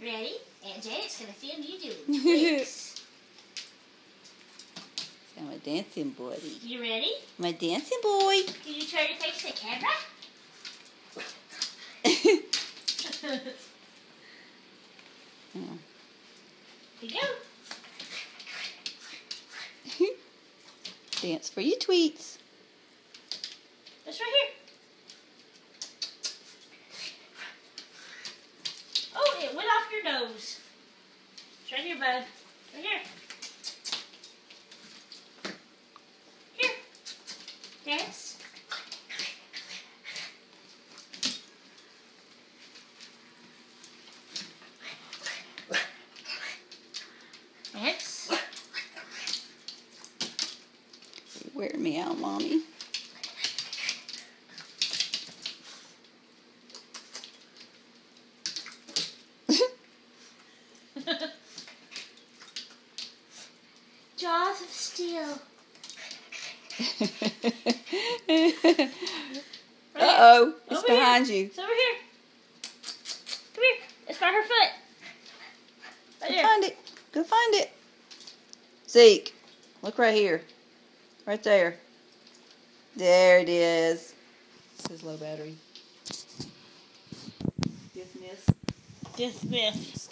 Ready? And Janet's going to film you doing tricks. I'm a dancing boy. You ready? I'm a dancing boy. Can you turn your face to the camera? Here you go. Dance for your tweets. That's right here. Oh, it went off your nose. It's right here, bud. Right here. Here. Dance. Dance. You're wearing me out, Mommy. Jaws of Steel. Uh-oh. It's Over behind here. you. It's over here. Come here. It's by her foot. Right Go there. find it. Go find it. Zeke, look right here. Right there. There it is. It says low battery. Dismiss. Dismiss.